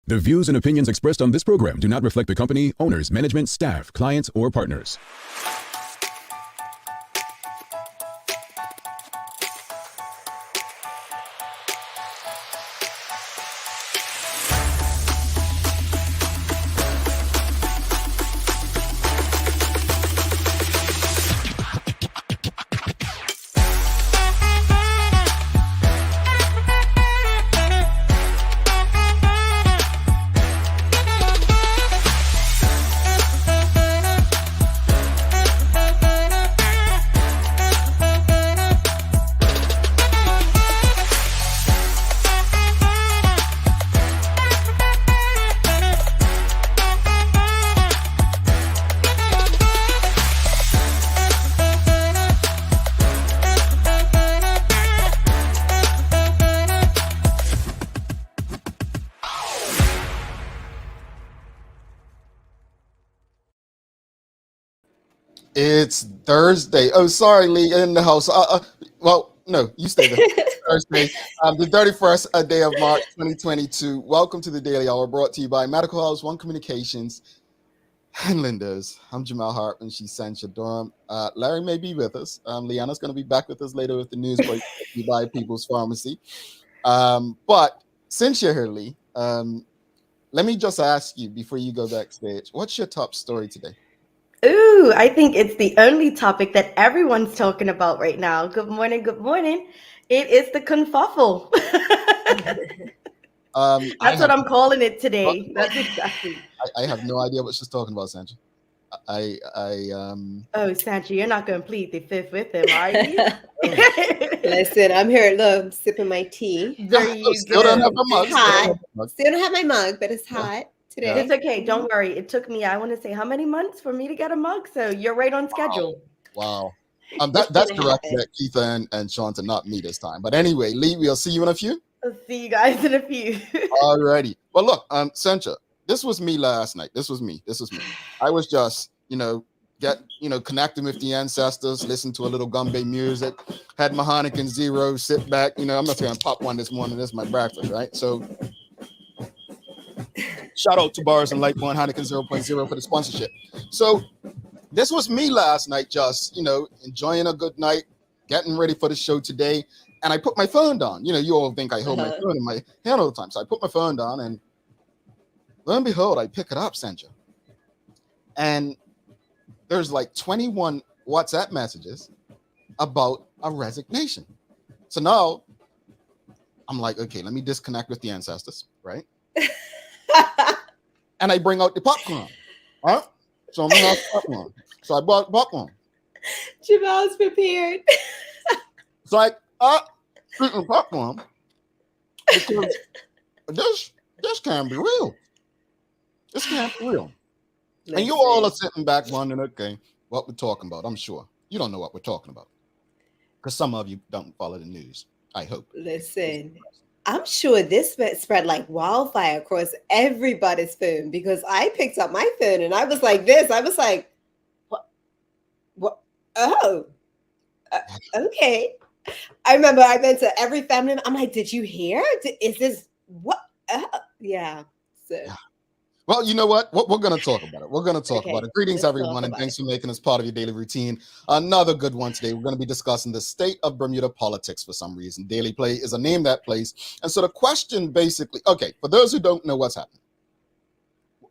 The views and opinions expressed on this program do not reflect the company, owners, management, staff, clients, or partners. It's Thursday. Oh, sorry, Lee, in the house. Well, no, you stay there. Thursday, the 31st day of March, 2022. Welcome to the Daily Hour, brought to you by Medical House One Communications and Linda's. I'm Jamal Hart, and she's Sancha Durham. Larry may be with us. Leanna's going to be back with us later with the news by People's Pharmacy. But since you're here, Lee, let me just ask you before you go backstage, what's your top story today? Ooh, I think it's the only topic that everyone's talking about right now. Good morning, good morning. It is the confuffle. That's what I'm calling it today. That's exactly. I have no idea what she's talking about, Sancha. Oh, Sancha, you're not going to plead the fifth with him, are you? Listen, I'm here, look, sipping my tea. There you Still go. don't have a mug. It's hot. Still don't have my mug, but it's hot today. It's okay. Don't worry. It took me, I want to say, how many months for me to get a mug? So you're right on schedule. Wow. That's correct that Keitha and Sean to not me this time. But anyway, Lee, we'll see you in a few. I'll see you guys in a few. Alrighty. Well, look, Sancha, this was me last night. This was me. I was just, connecting with the ancestors, listen to a little gumbe music, had my Heineken Zero, sit back. I'm not going to pop one this morning. This is my breakfast, right? So shout out to Bars and Light One, Heineken 0.0 for the sponsorship. So this was me last night, just, enjoying a good night, getting ready for the show today. And I put my phone down. You all think I hold my phone in my hand all the time. So I put my phone down and lo and behold, I pick it up, Sancha. And there's like 21 WhatsApp messages about a resignation. So now I'm like, okay, let me disconnect with the ancestors, right? And I bring out the popcorn. Right? So I'm gonna have popcorn. So I bought popcorn. Jamal's prepared. It's like, eating popcorn because this can't be real. This can't be real. And you all are sitting back wondering, okay, what we're talking about. I'm sure you don't know what we're talking about because some of you don't follow the news. I hope. Listen, I'm sure this spread like wildfire across everybody's phone because I picked up my phone and I was like this. I was like, what? Oh, okay. I remember I went to every family. I'm like, did you hear? Is this what? Yeah. So. Yeah. Well, you know what? We're going to talk about it. We're going to talk about it. Greetings, everyone, and thanks for making us part of your daily routine. Another good one today. We're going to be discussing the state of Bermuda politics for some reason. Daily Play is a name that plays. And so the question basically, okay, for those who don't know what's happening,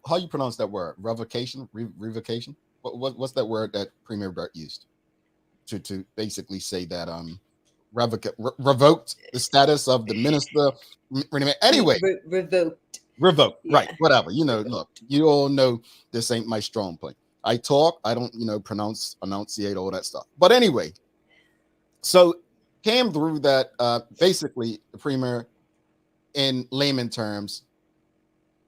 how you pronounce that word? Revocation? Revocation? What's that word that Premier Burt used to basically say that revoked the status of the minister? Anyway. Revoked, yeah. Right, whatever. Look, you all know this ain't my strong point. I talk, I don't, enunciate all that stuff. But anyway, so came through that basically the premier, in layman terms,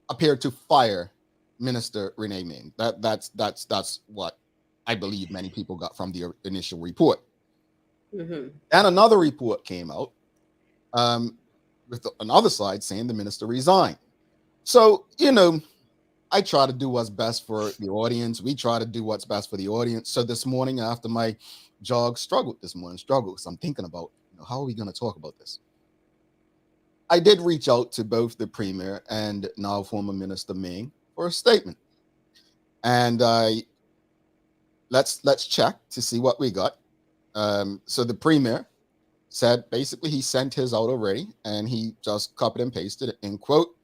appeared to fire Minister Renee Ming. That's what I believe many people got from the initial report. Mm-hmm. And another report came out with another side saying the minister resigned. So, I try to do what's best for the audience. We try to do what's best for the audience. So this morning after my jog, struggled. So I'm thinking about, how are we going to talk about this? I did reach out to both the premier and now former Minister Ming for a statement, and let's check to see what we got. So the premier said basically he sent his out already, and he just copied and pasted it in quote.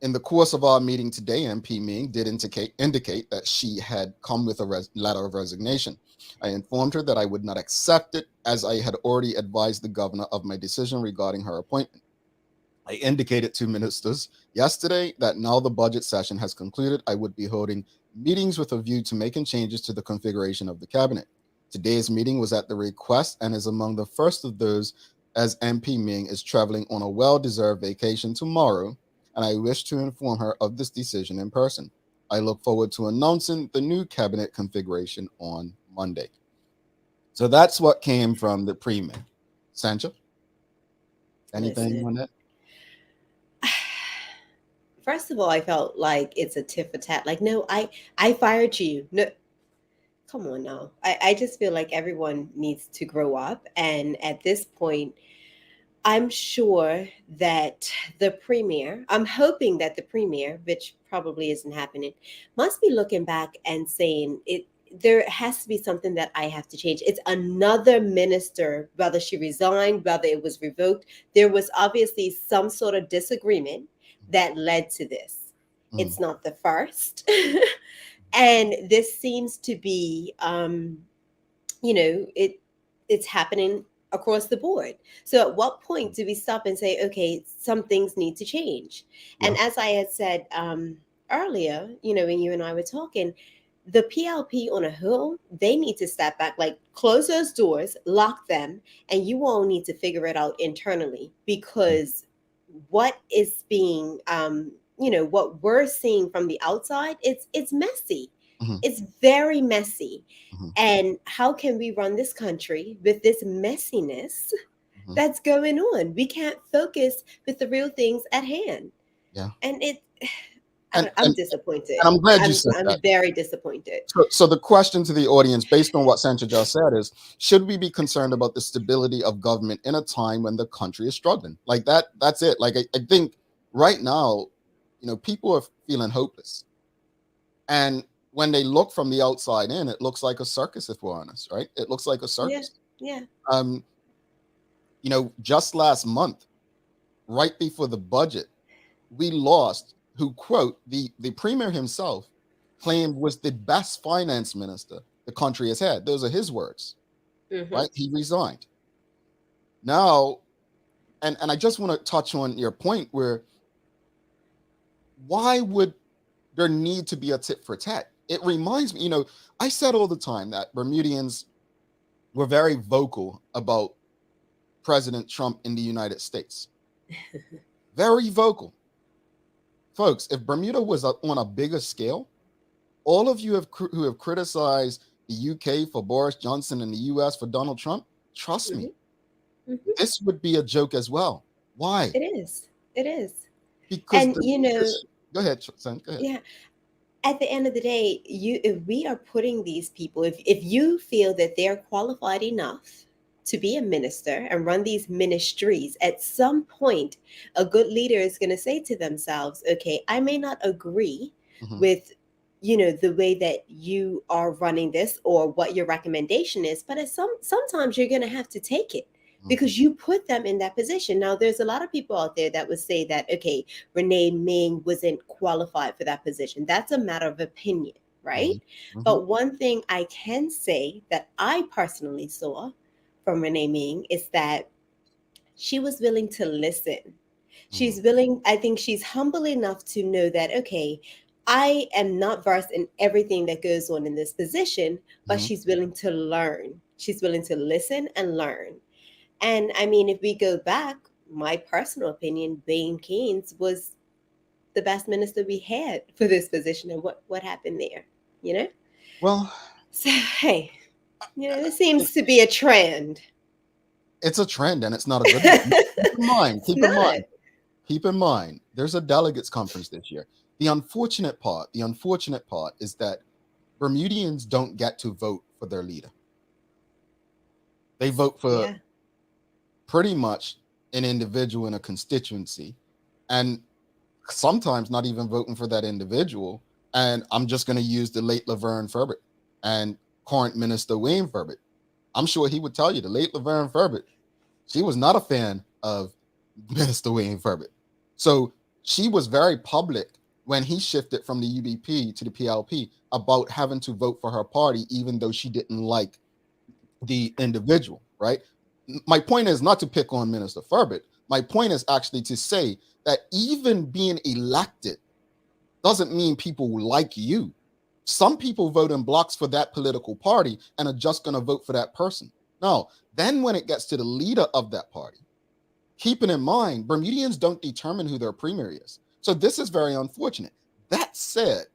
In the course of our meeting today, MP Ming did indicate that she had come with a letter of resignation. I informed her that I would not accept it, as I had already advised the governor of my decision regarding her appointment. I indicated to ministers yesterday that now the budget session has concluded, I would be holding meetings with a view to making changes to the configuration of the cabinet. Today's meeting was at the request and is among the first of those, as MP Ming is traveling on a well-deserved vacation tomorrow, and I wish to inform her of this decision in person. I look forward to announcing the new cabinet configuration on Monday. So that's what came from the premier. Sancha, anything on that? First of all, I felt like it's a tit for tat. Like, no, I fired you. No, come on now. I just feel like everyone needs to grow up. And at this point, I'm sure that the premier, I'm hoping that the premier, which probably isn't happening, must be looking back and saying there has to be something that I have to change. It's another minister, whether she resigned, whether it was revoked. There was obviously some sort of disagreement that led to this. It's not the first. And this seems to be, it's happening across the board. So at what point do we stop and say, okay, some things need to change? And as I had said earlier, when you and I were talking, the PLP on a whole, they need to step back, like close those doors, lock them, and you all need to figure it out internally, because what is being, what we're seeing from the outside, it's messy. It's very messy. And how can we run this country with this messiness that's going on? We can't focus with the real things at hand. Yeah. And I'm disappointed. And I'm glad you said that. I'm very disappointed. So the question to the audience, based on what Sancha just said, is: should we be concerned about the stability of government in a time when the country is struggling? Like that's it. Like I think right now, people are feeling hopeless, and when they look from the outside in, it looks like a circus, if we're honest, right? It looks like a circus. Yeah. Just last month, right before the budget, we lost who, quote, the premier himself claimed was the best finance minister the country has had. Those are his words, right? He resigned. Now, and I just want to touch on your point where, why would there need to be a tit for tat? It reminds me, I said all the time that Bermudians were very vocal about President Trump in the United States. Very vocal. Folks, if Bermuda was on a bigger scale, all of you who have criticized the UK for Boris Johnson and the US for Donald Trump, trust me, this would be a joke as well. Why? It is. Because go ahead, son. Go ahead. Yeah. At the end of the day, if we are putting these people, if you feel that they're qualified enough to be a minister and run these ministries, at some point, a good leader is going to say to themselves, okay, I may not agree with, the way that you are running this or what your recommendation is, but sometimes you're going to have to take it, because you put them in that position. Now, there's a lot of people out there that would say that, okay, Renee Ming wasn't qualified for that position. That's a matter of opinion, right? But one thing I can say that I personally saw from Renee Ming is that she was willing to listen. She's willing, I think she's humble enough to know that, okay, I am not versed in everything that goes on in this position, but she's willing to learn. She's willing to listen and learn. And I mean, if we go back, my personal opinion, Bain Keynes was the best minister we had for this position. And what happened there, Well, so, hey, this seems to be a trend. It's a trend, and it's not a good one. Keep in mind, there's a delegates conference this year. The unfortunate part is that Bermudians don't get to vote for their leader. They vote for pretty much an individual in a constituency, and sometimes not even voting for that individual. And I'm just going to use the late Laverne Furbert and current Minister Wayne Furbert. I'm sure he would tell you the late Laverne Furbert, she was not a fan of Minister Wayne Furbert. So she was very public when he shifted from the UBP to the PLP about having to vote for her party, even though she didn't like the individual, right? My point is not to pick on Minister Furbert. My point is actually to say that even being elected doesn't mean people will like you. Some people vote in blocks for that political party and are just going to vote for that person. No, then when it gets to the leader of that party, keeping in mind, Bermudians don't determine who their premier is. So this is very unfortunate. That said,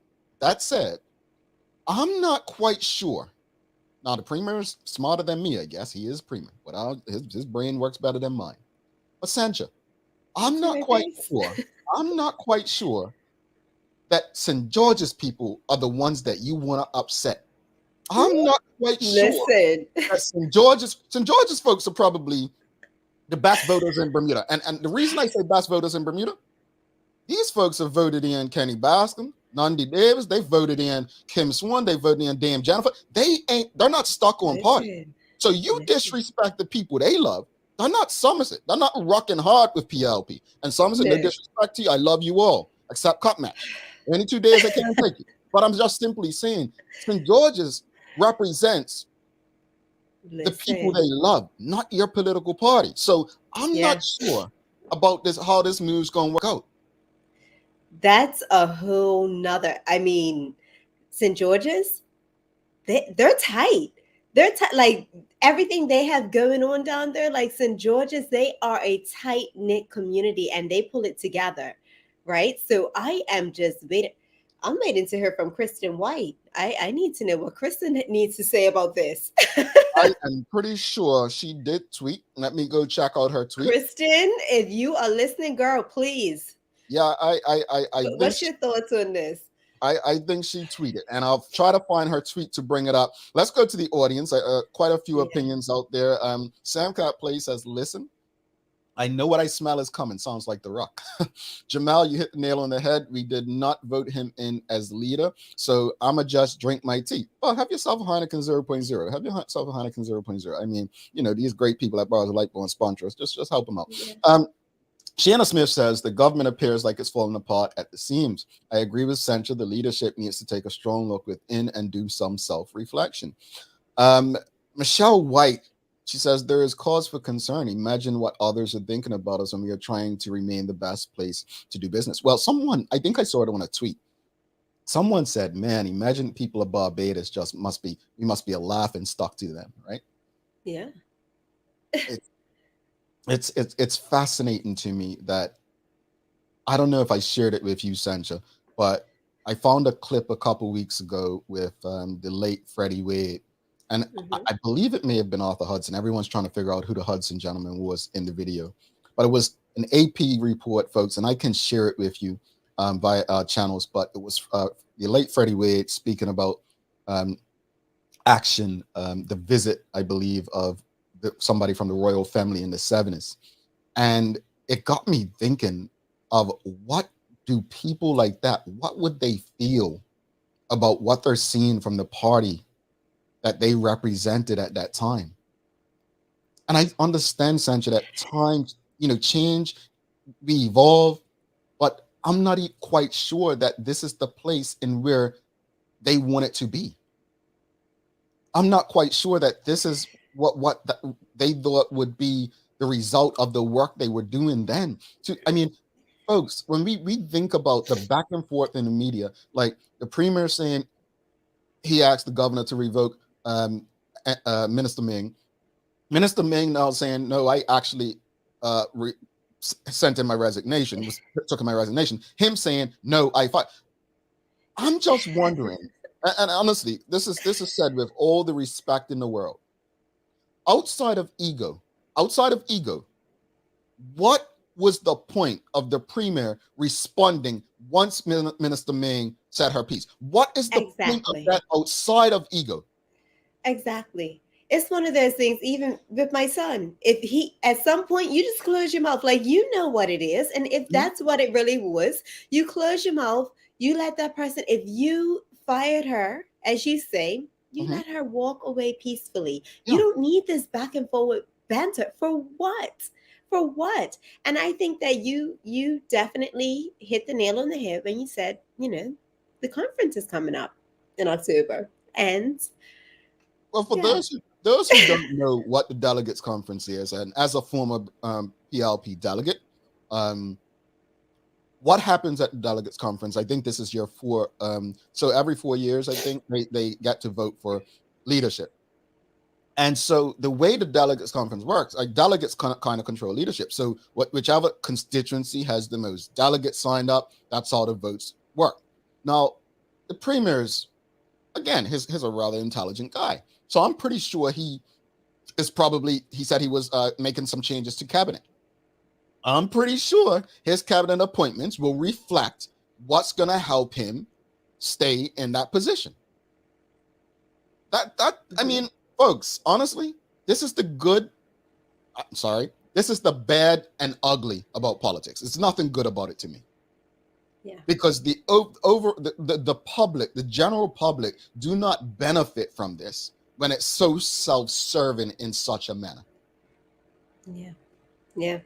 I'm not quite sure. Now, the premier is smarter than me, I guess. He is premier. But his brain works better than mine. But Sancha, I'm not quite sure that St. George's people are the ones that you want to upset. I'm not quite sure that St. George's folks are probably the best voters in Bermuda. And the reason I say best voters in Bermuda, these folks have voted in Kenny Bascom, Nandi Davis, they voted in Kim Swan, they voted in Dame Jennifer. They're not stuck on party. So you disrespect the people they love. They're not Somerset. They're not rocking hard with PLP. And Somerset, no disrespect to you. I love you all, except cut match. Any 2 days I can't take it. But I'm just simply saying St. George's represents the people they love, not your political party. So I'm not sure about this, how this move's going to work out. That's a whole nother. I mean, St. George's, they're tight. They're like everything they have going on down there, like St. George's, they are a tight-knit community and they pull it together, right? So I am just waiting. I'm waiting to hear from Kristen White. I need to know what Kristen needs to say about this. I am pretty sure she did tweet. Let me go check out her tweet. Kristen, if you are listening, girl, please. Yeah, what's your thoughts on this? I think she tweeted, and I'll try to find her tweet to bring it up. Let's go to the audience. Quite a few opinions out there. Sam Cat Play says, listen, I know what I smell is coming. Sounds like The Rock. Jamal, you hit the nail on the head. We did not vote him in as leader, so I'ma just drink my tea. Well, have yourself a Heineken 0.0. Have yourself a Heineken 0.0. I mean, these great people at Bars of Light and sponsor us. Just help them out. Yeah. Shanna Smith says the government appears like it's falling apart at the seams. I agree with Sancha. The leadership needs to take a strong look within and do some self-reflection. Michelle White, she says there is cause for concern. Imagine what others are thinking about us when we are trying to remain the best place to do business. Well, I think I saw it on a tweet. Someone said, man, imagine people of Barbados we must be a laughing stock to them, right? Yeah. It's fascinating to me that, I don't know if I shared it with you, Sancha, but I found a clip a couple weeks ago with the late Freddie Wade, and I believe it may have been Arthur Hudson. Everyone's trying to figure out who the Hudson gentleman was in the video, but it was an AP report, folks, and I can share it with you via our channels. But it was the late Freddie Wade speaking about action, the visit, I believe, of somebody from the royal family in the 70s. And it got me thinking of what do people like that, what would they feel about what they're seeing from the party that they represented at that time? And I understand, Sancha, that times, change, we evolve, but I'm not quite sure that this is the place in where they want it to be. I'm not quite sure that this is what they thought would be the result of the work they were doing then. Folks, when we think about the back and forth in the media, like the premier saying he asked the governor to revoke Minister Ming. Minister Ming now saying, no, I actually sent in my resignation, took in my resignation. Him saying, no, I fought. I'm just wondering, and honestly, this is said with all the respect in the world. Outside of ego, what was the point of the premier responding once Minister Ming said her piece? What is the point of that outside of ego? Exactly. it's one of those things, even with my son. If he, at some point, you just close your mouth, like, you know what it is. And if that's what it really was, you close your mouth, you let that person, if you fired her, as you say, you let her walk away peacefully. You don't need this back and forward banter. For what? For what? And I think that you definitely hit the nail on the head when you said, the conference is coming up in October. And well, for those who don't know what the delegates conference is, and as a former PLP delegate, what happens at the delegates conference? I think this is your so every 4 years, I think they get to vote for leadership. And so the way the delegates conference works, like, delegates kind of control leadership. So whichever constituency has the most delegates signed up, that's how the votes work. Now, the premier's, again, he's a rather intelligent guy. So I'm pretty sure he said he was making some changes to cabinet. I'm pretty sure his cabinet appointments will reflect what's going to help him stay in that position. I mean, folks, honestly, this is the bad and ugly about politics. It's nothing good about it to me. Yeah. Because the public, the general public, do not benefit from this when it's so self-serving in such a manner. Yeah. Yeah.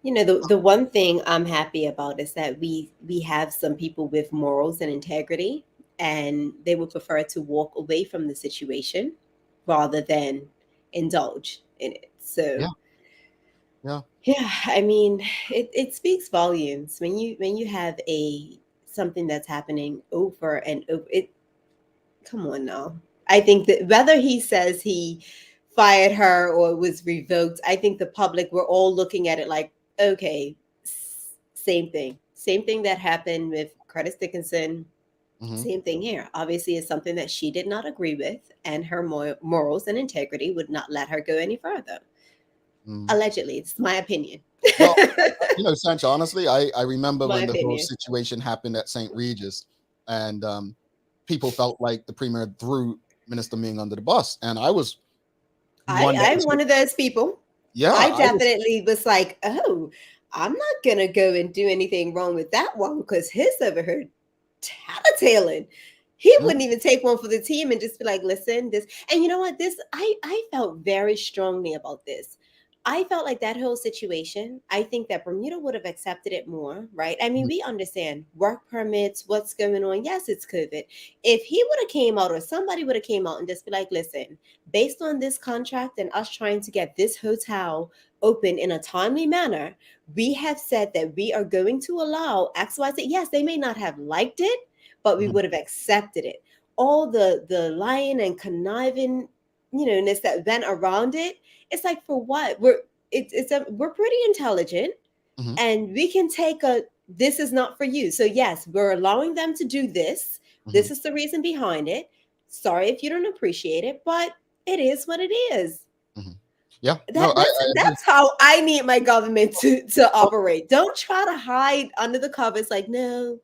The one thing I'm happy about is that we have some people with morals and integrity, and they would prefer to walk away from the situation rather than indulge in it. So yeah, I mean, it speaks volumes when you have something that's happening over and over. Come on now. I think that whether he says he fired her or was revoked, I think the public, we're all looking at it like, okay, same thing that happened with Curtis Dickinson. Same thing here. Obviously, it's something that she did not agree with, and her morals and integrity would not let her go any further. Allegedly, it's my opinion. Well, Sancha, honestly, I remember when the whole situation happened at St. Regis, and people felt like the premier threw Minister Ming under the bus, and I'm one of those people. Yeah, I definitely was like, oh, I'm not gonna go and do anything wrong with that one, because his over her tattletaling. He wouldn't even take one for the team and just be like, listen, this. And you know what? I felt very strongly about this. I felt like that whole situation, I think that Bermuda would have accepted it more, right? I mean, we understand work permits, what's going on. Yes, it's COVID. If he would have came out, or somebody would have came out and just be like, listen, based on this contract and us trying to get this hotel open in a timely manner, we have said that we are going to allow X, Y, Z. Yes, they may not have liked it, but we would have accepted it. All the lying and conniving, that went around it. It's like, for what? We're pretty intelligent, and we can take this is not for you. So yes, we're allowing them to do this. This is the reason behind it. Sorry if you don't appreciate it, but it is what it is. Yeah, that's how I need my government to operate. Don't try to hide under the covers. Like, no,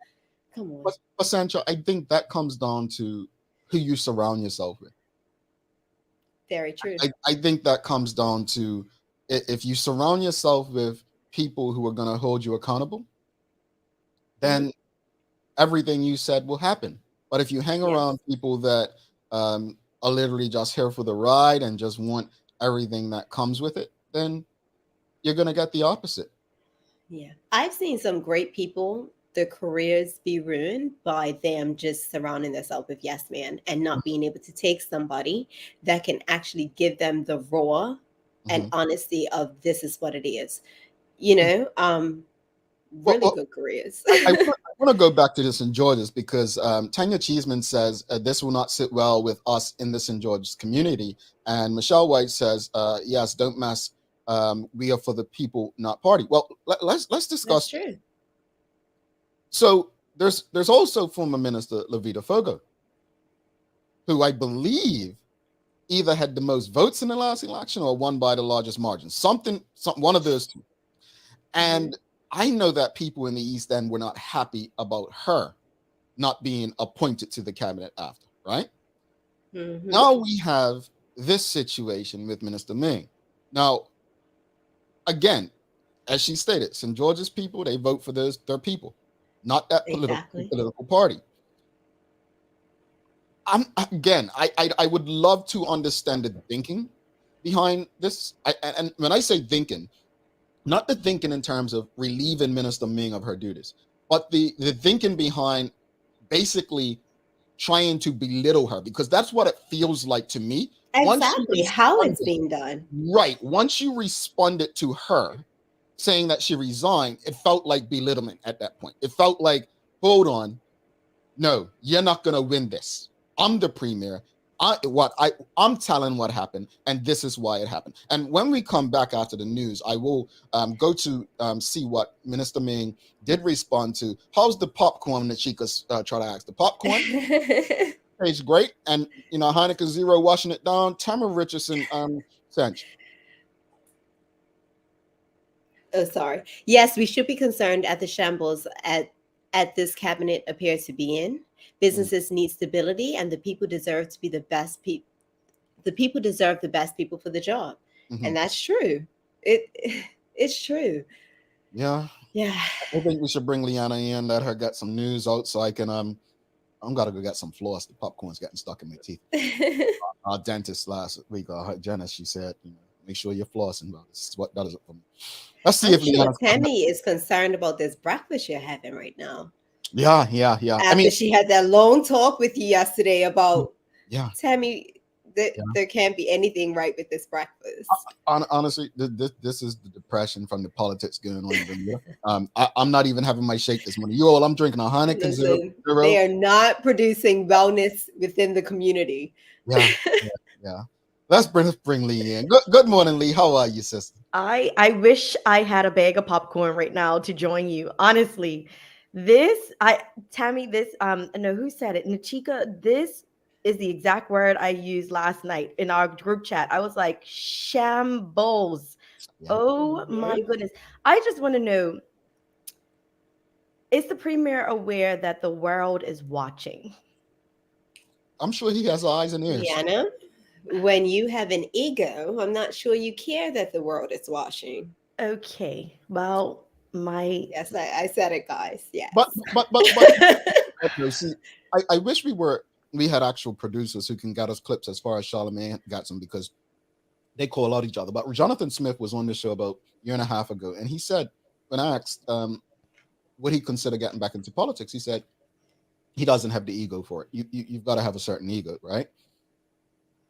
come on. But Sancho, I think that comes down to who you surround yourself with. Very true. I think that comes down to, if you surround yourself with people who are going to hold you accountable, then everything you said will happen. But if you hang around people that are literally just here for the ride and just want everything that comes with it, then you're going to get the opposite. Yeah. I've seen some great people, their careers be ruined by them just surrounding themselves with yes man and not being able to take somebody that can actually give them the raw and honesty of this is what it is. Really good careers. I want to go back to this in George's, because Tanya Cheeseman says this will not sit well with us in the St. George's community, and Michelle White says yes, don't mess. We are for the people, not party. Well, let's discuss. That's true. So there's also former Minister Levita Fogo, who I believe either had the most votes in the last election or won by the largest margin. Something one of those two. And I know that people in the East End were not happy about her not being appointed to the cabinet after, right? Now we have this situation with Minister Ming. Now, again, as she stated, St. George's people, they vote for their people, not that Exactly. political party. I would love to understand the thinking behind this. And when I say thinking, not the thinking in terms of relieving Minister Ming of her duties, but the thinking behind basically trying to belittle her, because that's what it feels like to me. Exactly how it's being done. Right. Once you responded to her saying that she resigned, it felt like belittlement at that point. It felt like, hold on, no, you're not gonna win this. I'm the premier. I'm telling what happened, and this is why it happened. And when we come back after the news, I will go to see what Minister Ming did respond to. How's the popcorn that she could try to ask? The popcorn tastes great, and Heineken Zero washing it down. Tamara Richardson sent. Oh, sorry. Yes, we should be concerned at the shambles at this cabinet appears to be in. Businesses need stability, and the people deserve to be the best people. The people deserve the best people for the job, and that's true. It's true. Yeah. I think we should bring Leanna in, let her get some news out, so I can I'm gotta go get some floss. The popcorn's getting stuck in my teeth. Our dentist last week, Jenna, she said, make sure you're flossing. Well, this is what does it for me. Let's see if sure Tammy is concerned about this breakfast you're having right now. Yeah. After she had that long talk with you yesterday about Tammy, there can't be anything right with this breakfast. Honestly, this is the depression from the politics going on. I'm not even having my shake this morning. I'm drinking a Heineken Zero. They are not producing wellness within the community. Yeah. Let's bring Lee in. Good morning, Lee. How are you, sister? I wish I had a bag of popcorn right now to join you. Honestly, Tammy, no, who said it? Nachika, this is the exact word I used last night in our group chat. I was like, shambles. Yeah. Oh my goodness. I just want to know, is the premier aware that the world is watching? I'm sure he has eyes and ears. Rihanna, when you have an ego, I'm not sure you care that the world is watching. Okay. Well, yes, I said it, guys. Yes. But okay, see, I wish we had actual producers who can get us clips as far as Charlamagne got some, because they call out each other. But Jonathan Smith was on the show about a year and a half ago, and he said, when asked would he consider getting back into politics, he said he doesn't have the ego for it. You've got to have a certain ego, right?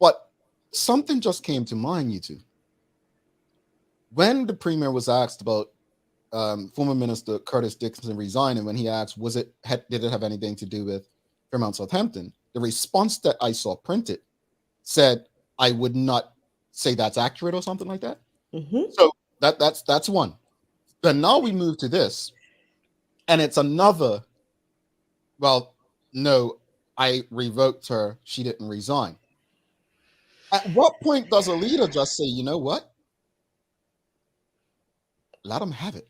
But something just came to mind, you two. When the premier was asked about former Minister Curtis Dixon resigning, when he asked, did it have anything to do with Fairmount Southampton? The response that I saw printed said, I would not say that's accurate or something like that. So that's one. But now we move to this, and it's another. Well, no, I revoked her. She didn't resign. At what point does a leader just say, you know what? Let them have it.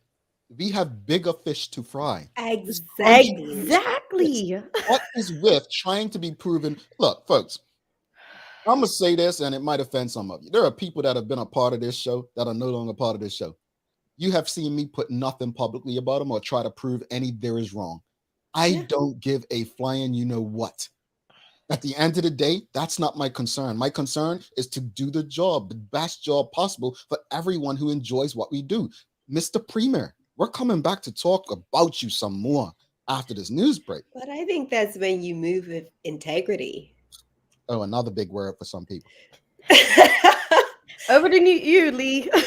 We have bigger fish to fry. Exactly. What is with trying to be proven? Look, folks, I'm going to say this, and it might offend some of you. There are people that have been a part of this show that are no longer part of this show. You have seen me put nothing publicly about them or try to prove any there is wrong. I don't give a flying you know what. At the end of the day, that's not my concern. My concern is to do the job, the best job possible for everyone who enjoys what we do. Mr. Premier, we're coming back to talk about you some more after this news break. But I think that's when you move with integrity. Oh, another big word for some people. Over to you, Lee. Over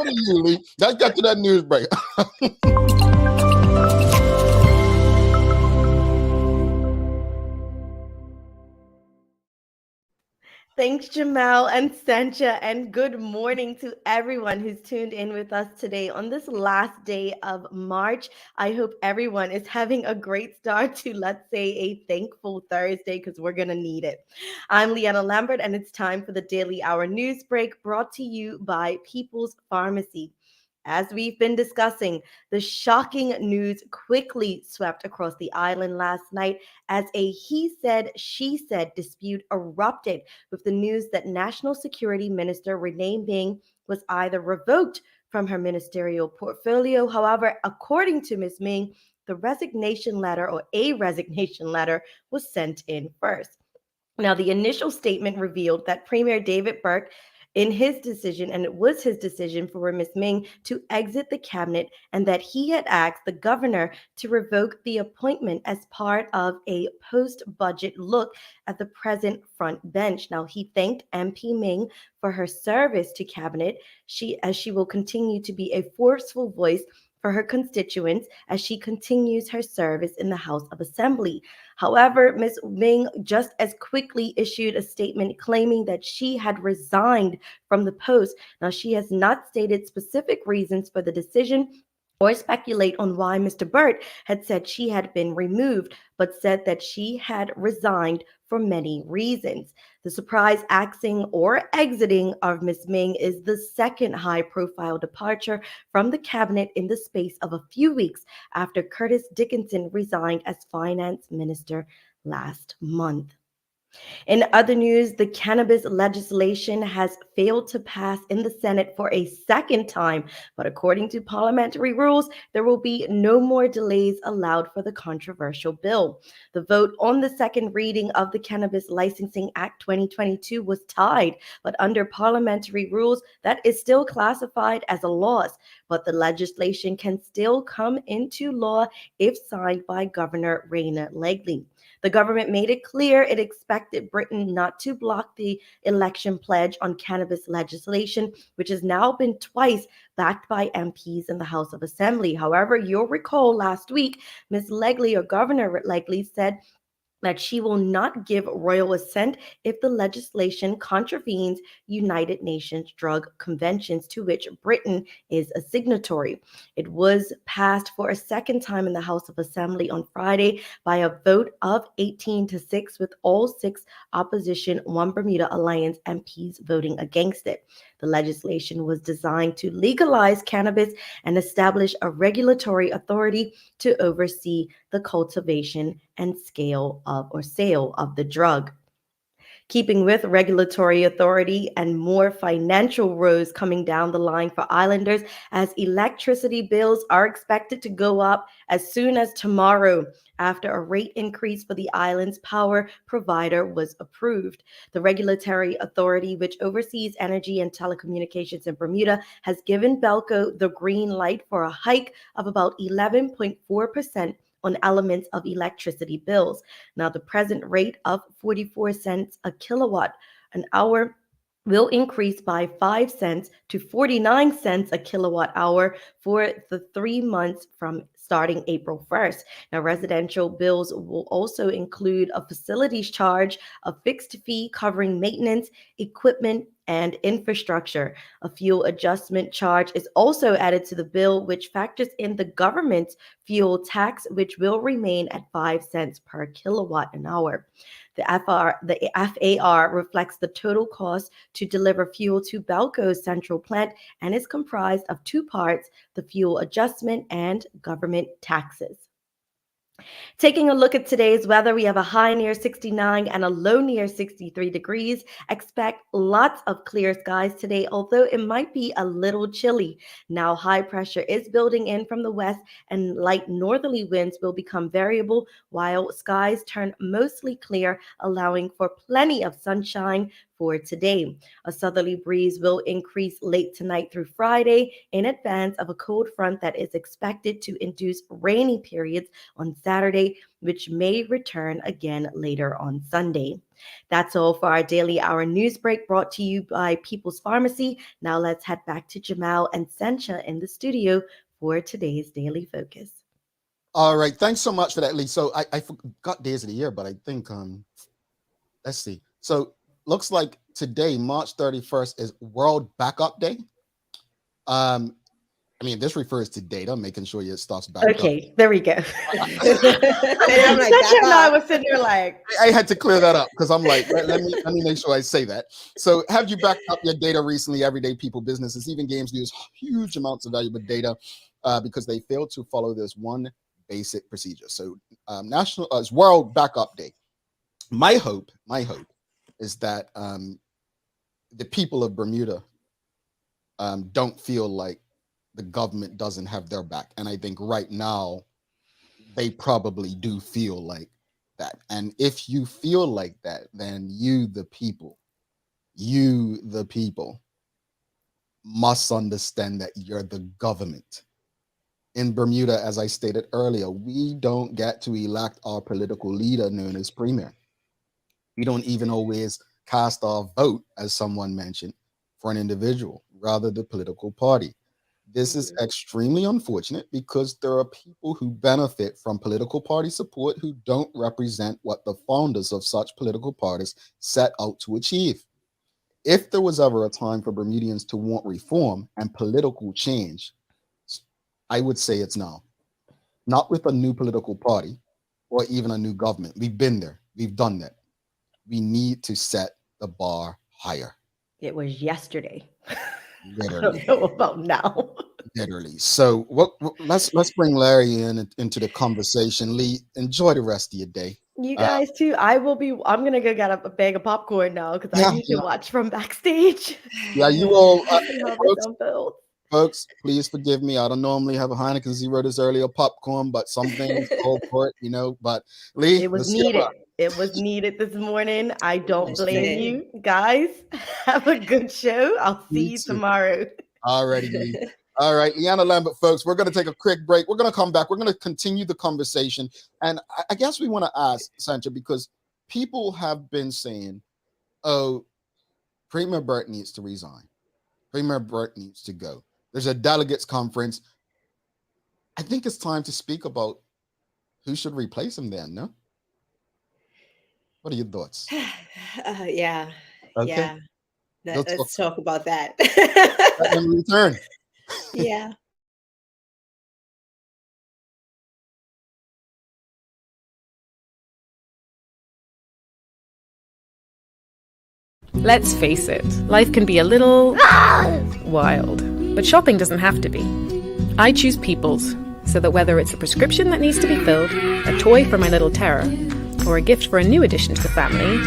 to you, Lee. Let's get to that news break. Thanks, Jamal and Sancha, and good morning to everyone who's tuned in with us today on this last day of March. I hope everyone is having a great start to, let's say, a thankful Thursday, because we're going to need it. I'm Leanna Lambert, and it's time for the Daily Hour News Break, brought to you by People's Pharmacy. As we've been discussing, the shocking news quickly swept across the island last night as a he said, she said dispute erupted with the news that National Security Minister Renee Ming was either revoked from her ministerial portfolio. However, according to Ms. Ming, the resignation letter or a resignation letter was sent in first. Now, the initial statement revealed that Premier David Burke, in his decision, and it was his decision for Ms. Ming to exit the cabinet, and that he had asked the governor to revoke the appointment as part of a post-budget look at the present front bench. Now, he thanked MP Ming for her service to cabinet, as she will continue to be a forceful voice for her constituents as she continues her service in the House of Assembly. However, Ms. Ming just as quickly issued a statement claiming that she had resigned from the post. Now, she has not stated specific reasons for the decision or speculate on why Mr. Burt had said she had been removed, but said that she had resigned for many reasons. The surprise axing or exiting of Ms. Ming is the second high-profile departure from the cabinet in the space of a few weeks after Curtis Dickinson resigned as finance minister last month. In other news, the cannabis legislation has failed to pass in the Senate for a second time, but according to parliamentary rules, there will be no more delays allowed for the controversial bill. The vote on the second reading of the Cannabis Licensing Act 2022 was tied, but under parliamentary rules, that is still classified as a loss, but the legislation can still come into law if signed by Governor Rayna Legley. The government made it clear it expected Britain not to block the election pledge on cannabis legislation, which has now been twice backed by MPs in the House of Assembly. However, you'll recall last week, Ms. Legley or Governor Legley said that she will not give royal assent if the legislation contravenes United Nations drug conventions to which Britain is a signatory. It was passed for a second time in the House of Assembly on Friday by a vote of 18-6, with all 6 opposition One Bermuda Alliance MPs voting against it. The legislation was designed to legalize cannabis and establish a regulatory authority to oversee the cultivation and sale of the drug. Keeping with regulatory authority and more financial woes coming down the line for islanders as electricity bills are expected to go up as soon as tomorrow after a rate increase for the island's power provider was approved. The regulatory authority, which oversees energy and telecommunications in Bermuda, has given Belco the green light for a hike of about 11.4% on elements of electricity bills. Now, the present rate of 44 cents a kilowatt an hour will increase by 5 cents to 49 cents a kilowatt hour for the 3 months from starting April 1st. Now, residential bills will also include a facilities charge, a fixed fee covering maintenance, equipment, and infrastructure. A fuel adjustment charge is also added to the bill, which factors in the government's fuel tax, which will remain at 5 cents per kilowatt an hour. The FAR reflects the total cost to deliver fuel to Belco's central plant and is comprised of 2 parts, the fuel adjustment and government taxes. Taking a look at today's weather, we have a high near 69 and a low near 63 degrees. Expect lots of clear skies today, although it might be a little chilly. Now, high pressure is building in from the west and light northerly winds will become variable while skies turn mostly clear, allowing for plenty of sunshine for today. A southerly breeze will increase late tonight through Friday in advance of a cold front that is expected to induce rainy periods on Saturday, which may return again later on Sunday. That's all for our daily hour news break brought to you by People's Pharmacy. Now let's head back to Jamal and Sencha in the studio for today's Daily Focus. All right, thanks so much for that, Lee. So I forgot days of the year, but I think let's see. So looks like today, March 31st, is World Backup Day. I mean, this refers to data, making sure your stuff's back Okay, there we go. And I'm like, Sasha and I "Back up." was sitting there like, I had to clear that up because I'm like, let me make sure I say that. So, have you backed up your data recently? Everyday people, businesses, even games use huge amounts of valuable data because they failed to follow this one basic procedure. So, it's World Backup Day. My hope is that the people of Bermuda don't feel like the government doesn't have their back, and I think right now they probably do feel like that. And if you feel like that, then you the people must understand that you're the government. In Bermuda, as I stated earlier, we don't get to elect our political leader known as premier. We don't even always cast our vote, as someone mentioned, for an individual, rather the political party. This is extremely unfortunate because there are people who benefit from political party support who don't represent what the founders of such political parties set out to achieve. If there was ever a time for Bermudians to want reform and political change, I would say it's now. Not with a new political party or even a new government. We've been there. We've done that. We need to set the bar higher. it was yesterday. I Literally. don't know about now. Literally. So let's bring Larry into the conversation. Lee, enjoy the rest of your day. You guys too. I'm gonna go get a bag of popcorn now because I need to Yeah. watch from backstage. Yeah, you all See how this unfolds. folks, please forgive me. I don't normally have a Heineken Zero this early or popcorn, but some things call for it, But Lee, It was let's get needed. up. It was needed this morning. I don't Yes, blame ma'am. you. Guys, have a good show. I'll Me see you too. tomorrow. Alrighty, Lee. All right, Leanna Lambert, folks, we're going to take a quick break. We're going to come back. We're going to continue the conversation. And I guess we want to ask, Sancha, because people have been saying, oh, Premier Burt needs to resign. Premier Burt needs to go. There's a delegates conference. I think it's time to speak about who should replace him then, no? What are your thoughts? Yeah. Okay. Yeah. Let's talk about that. Let me return. Yeah. Let's face it, life can be a little wild, but shopping doesn't have to be. I choose People's, so that whether it's a prescription that needs to be filled, a toy for my little terror, or a gift for a new addition to the family,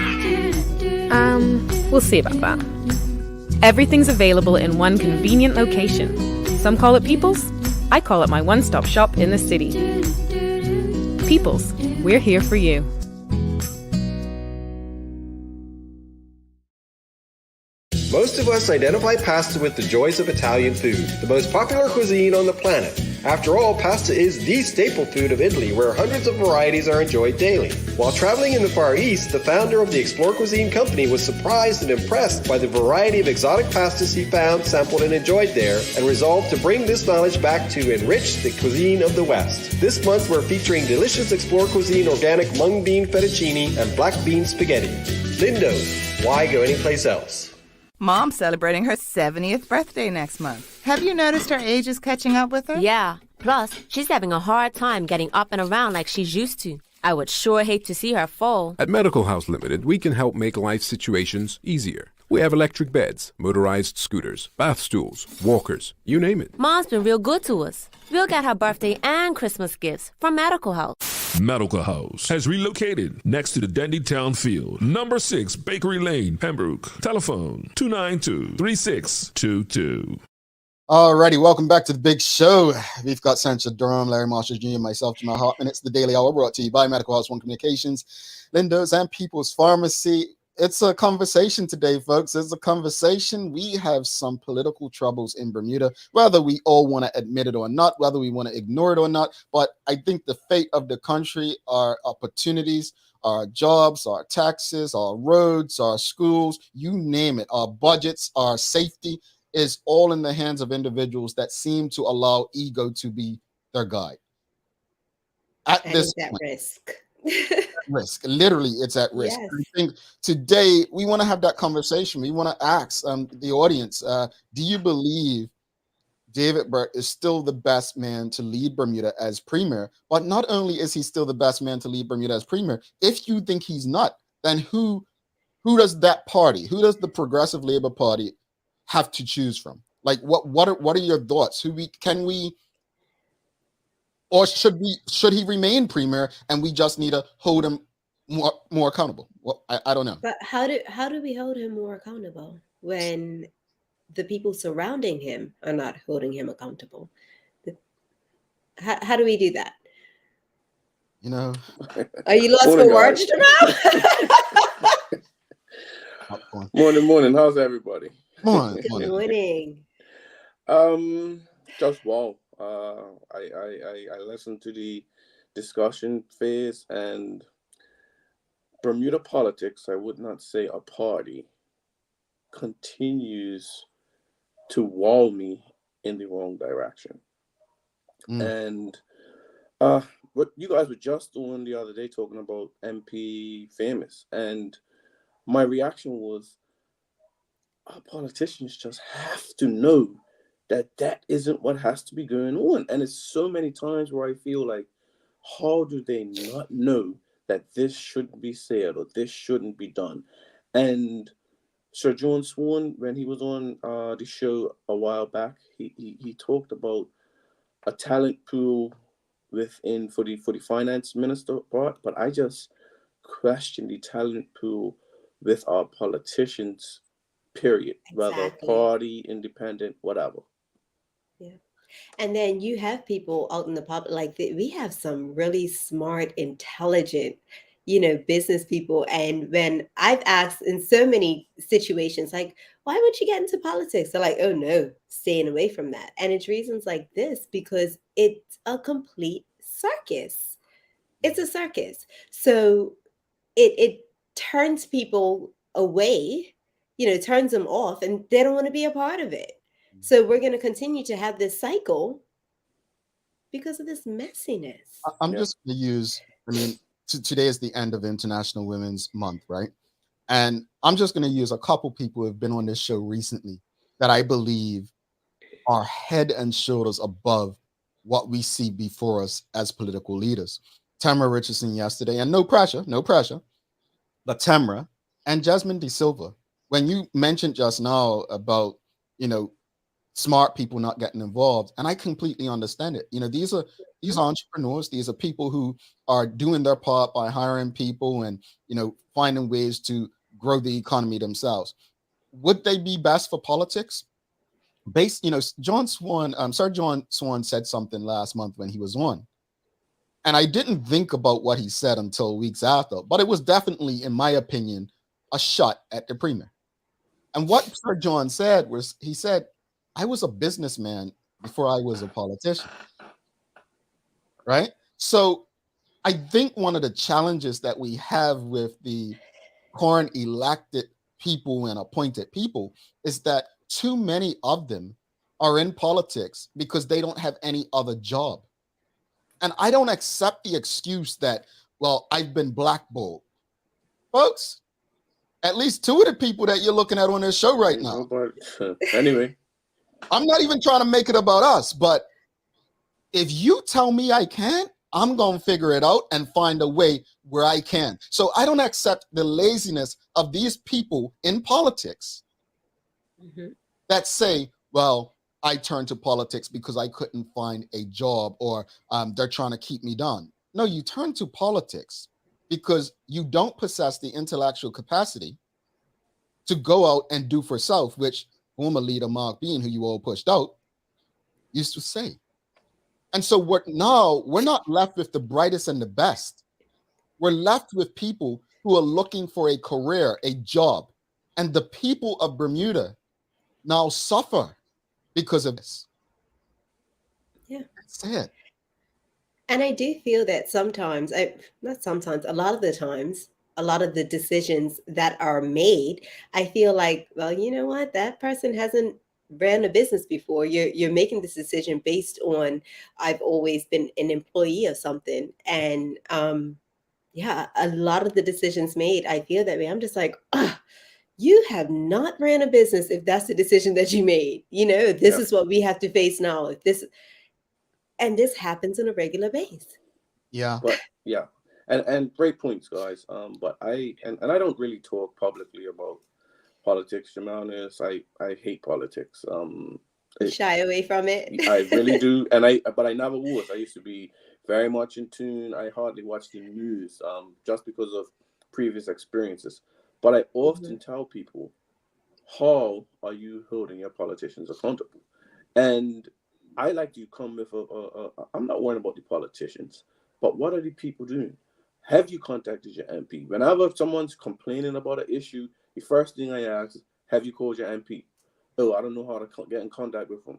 we'll see about that. Everything's available in one convenient location. Some call it People's, I call it my one-stop shop in the city. People's, we're here for you. Most of us identify pasta with the joys of Italian food, the most popular cuisine on the planet. After all, pasta is the staple food of Italy, where hundreds of varieties are enjoyed daily. While traveling in the Far East, the founder of the Explore Cuisine company was surprised and impressed by the variety of exotic pastas he found, sampled, and enjoyed there, and resolved to bring this knowledge back to enrich the cuisine of the West. This month, we're featuring delicious Explore Cuisine organic mung bean fettuccine and black bean spaghetti. Lindo's, why go anyplace else? Mom's celebrating her 70th birthday next month. Have you noticed her age is catching up with her? Yeah. Plus, she's having a hard time getting up and around like she's used to. I would sure hate to see her fall. At Medical House Limited, we can help make life situations easier. We have electric beds, motorized scooters, bath stools, walkers, you name it. Mom's been real good to us. We'll get her birthday and Christmas gifts from Medical House. Medical House has relocated next to the Dandytown Field. Number 6, Bakery Lane, Pembroke. Telephone 292-3622. Alrighty, welcome back to the big show. We've got Sancha Durham, Larry Marshall Jr., myself, Jamal Hartman. It's the Daily Hour brought to you by Medical House One Communications, Lindo's, and People's Pharmacy. It's a conversation today, folks. It's a conversation. We have some political troubles in Bermuda, whether we all want to admit it or not, whether we want to ignore it or not. But I think the fate of the country, our opportunities, our jobs, our taxes, our roads, our schools, you name it, our budgets, our safety is all in the hands of individuals that seem to allow ego to be their guide. At this point, risk. Literally, it's at risk. Yes. I think today we want to have that conversation. We want to ask the audience, do you believe David Burke is still the best man to lead Bermuda as premier. But not only is he still the best man to lead Bermuda as premier, if you think he's not, then who does that party, who does the Progressive Labor Party have to choose from? Like, what are your thoughts? Or should he remain premier and we just need to hold him more accountable? Well, I don't know. But how do we hold him more accountable when the people surrounding him are not holding him accountable? How do we do that? You know, are you lost for words now? Morning. How's everybody? Morning. Just wow. I listened to the discussion phase, and Bermuda politics, I would not say a party, continues to wall me in the wrong direction. And what you guys were just doing the other day, talking about MP Famous, and my reaction was, our politicians just have to know that isn't what has to be going on. And it's so many times where I feel like, how do they not know that this shouldn't be said or this shouldn't be done? And Sir John Swan, when he was on the show a while back, he talked about a talent pool within for the finance minister part, but I just question the talent pool with our politicians, period. Exactly. Whether party, independent, whatever. Yeah. And then you have people out in the public, like we have some really smart, intelligent, business people. And when I've asked in so many situations, like, why would you get into politics? They're like, oh no, staying away from that. And it's reasons like this, because it's a complete circus. It's a circus. So it turns people away, turns them off, and they don't want to be a part of it. So we're going to continue to have this cycle because of this messiness. I'm just going to use, today is the end of International Women's Month, right? And I'm just going to use a couple people who have been on this show recently that I believe are head and shoulders above what we see before us as political leaders. Tamara Richardson yesterday, and no pressure, but Tamara and Jasmine De Silva. When you mentioned just now about, smart people not getting involved, and I completely understand it. These are entrepreneurs. These are people who are doing their part by hiring people and finding ways to grow the economy themselves. Would they be best for politics? John Swan, Sir John Swan said something last month when he was on, and I didn't think about what he said until weeks after, but it was definitely, in my opinion, a shot at the premier. And what Sir John said was, he said, I was a businessman before I was a politician, right? So I think one of the challenges that we have with the current elected people and appointed people is that too many of them are in politics because they don't have any other job. And I don't accept the excuse that, well, I've been blackballed. Folks, at least two of the people that you're looking at on this show right now. Anyway. I'm not even trying to make it about us, but if you tell me I can't, I'm going to figure it out and find a way where I can. So I don't accept the laziness of these people in politics that say, well, I turned to politics because I couldn't find a job, or they're trying to keep me down. No, you turn to politics because you don't possess the intellectual capacity to go out and do for self, which former leader Mark Bean, who you all pushed out, used to say. And so we're not left with the brightest and the best. We're left with people who are looking for a career, a job. And the people of Bermuda now suffer because of this. Yeah. That's it. And I do feel that sometimes, a lot of the times, a lot of the decisions that are made, I feel like, well, you know what? That person hasn't ran a business before. You're making this decision based on, I've always been an employee of something. And a lot of the decisions made, I feel that way. I'm just like, you have not ran a business if that's the decision that you made. You know, this is what we have to face now. And this happens on a regular basis. Yeah. But yeah. And great points, guys. But I don't really talk publicly about politics, to be honest. I hate politics. Shy away from it. I really do. But I never was. I used to be very much in tune. I hardly watch the news, just because of previous experiences. But I often tell people, how are you holding your politicians accountable? And I like to come with I'm not worrying about the politicians, but what are the people doing? Have you contacted your MP? Whenever someone's complaining about an issue, the first thing I ask is, have you called your MP? Oh, I don't know how to get in contact with them.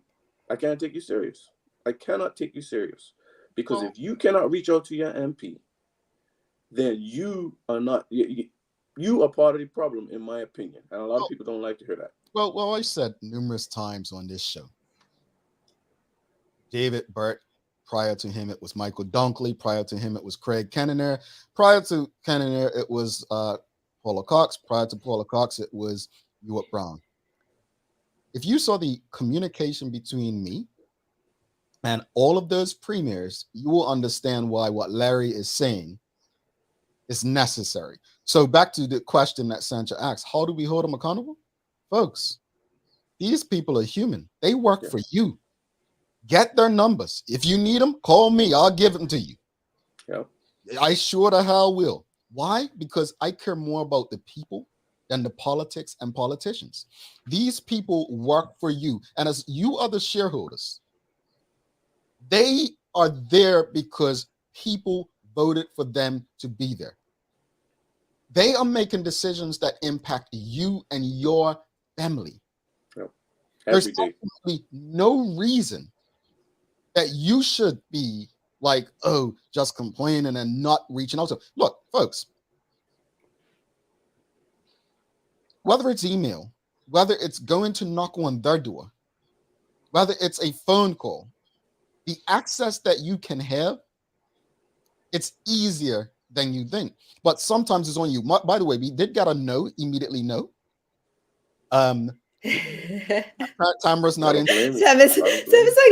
I can't take you serious. I cannot take you serious. Because if you cannot reach out to your MP, then you are not... You are part of the problem, in my opinion. And a lot of people don't like to hear that. Well, I said numerous times on this show. David Burt, prior to him, it was Michael Dunkley. Prior to him, it was Craig Kennener. Prior to Kennener, it was Paula Cox. Prior to Paula Cox, it was Ewart Brown. If you saw the communication between me and all of those premiers, you will understand why what Larry is saying is necessary. So back to the question that Sancha asked, how do we hold them accountable? Folks, these people are human. They work for you. Get their numbers. If you need them, call me. I'll give them to you. Yep. I sure the hell will. Why? Because I care more about the people than the politics and politicians. These people work for you. And as you are the shareholders, they are there because people voted for them to be there. They are making decisions that impact you and your family. Yep. There's absolutely no reason that you should be like, oh, just complaining and not reaching out. So look, folks, whether it's email, whether it's going to knock on their door, whether it's a phone call, the access that you can have, it's easier than you think. But sometimes it's on you. By the way, we did get a no, immediately no. Tamara's not in. Travis like,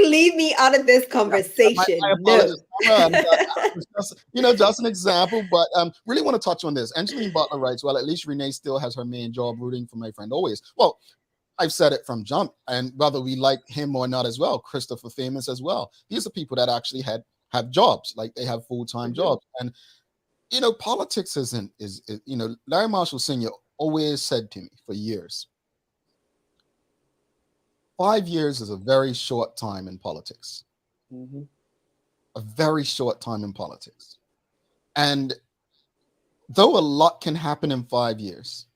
leave me out of this conversation. My just an example, but really want to touch on this. Angeline Butler writes, well, at least Renee still has her main job rooting for my friend always. Well, I've said it from jump, and whether we like him or not as well, Christopher Famous as well. These are people that actually have jobs, like they have full-time jobs. And politics is Larry Marshall Sr. always said to me for years, 5 years is a very short time in politics. Mm-hmm. A very short time in politics. And though a lot can happen in 5 years,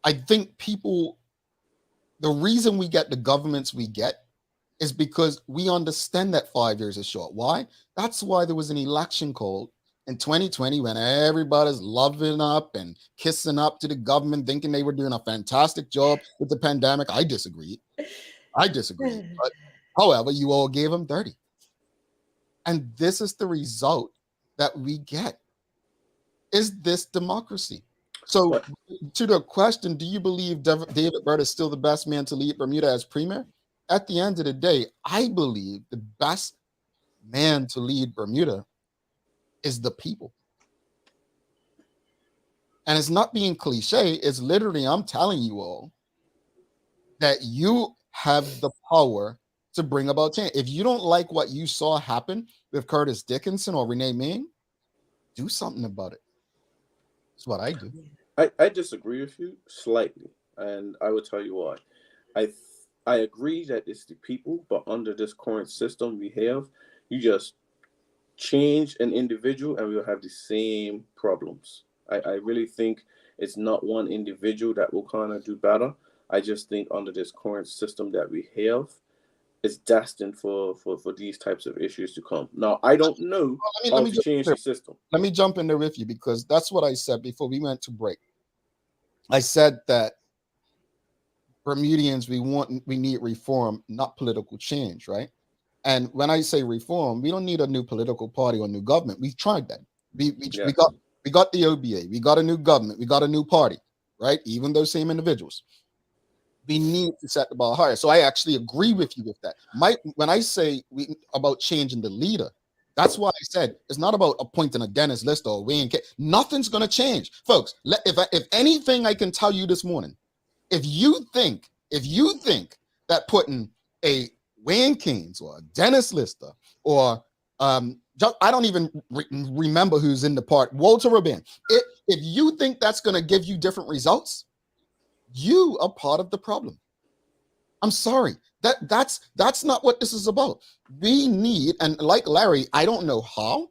I think the reason we get the governments we get is because we understand that 5 years is short. Why? That's why there was an election called in 2020 when everybody's loving up and kissing up to the government, thinking they were doing a fantastic job with the pandemic. I disagree. But however, you all gave them 30. And this is the result that we get. Is this democracy? So to the question, do you believe David Burt is still the best man to lead Bermuda as premier? At the end of the day, I believe the best man to lead Bermuda is the people. And it's not being cliche. It's literally, I'm telling you all that you have the power to bring about change. If you don't like what you saw happen with Curtis Dickinson or Renee Ming, do something about it. That's what I do. I disagree with you slightly, and I will tell you why. I agree that it's the people, but under this current system we have, you just change an individual and we'll have the same problems. I really think it's not one individual that will kind of do better. I just think under this current system that we have, it's destined for these types of issues to come. Now, I don't know how to change the system. Let me jump in there with you, because that's what I said before we went to break. I said that Bermudians, we need reform, not political change, right? And when I say reform, we don't need a new political party or new government. We've tried that. We got We got the OBA. We got a new government. We got a new party, right? Even those same individuals. We need to set the bar higher. So I actually agree with you with that. When I say about changing the leader, that's why I said it's not about appointing a Dennis Lister or Wayne K. Nothing's going to change, folks. If anything I can tell you this morning, if you think that putting a Wayne Keynes or a Dennis Lister or I don't even remember who's in the part, Walter Rabin. If you think that's going to give you different results, you are part of the problem. I'm sorry. That's not what this is about. We need, and like Larry, I don't know how,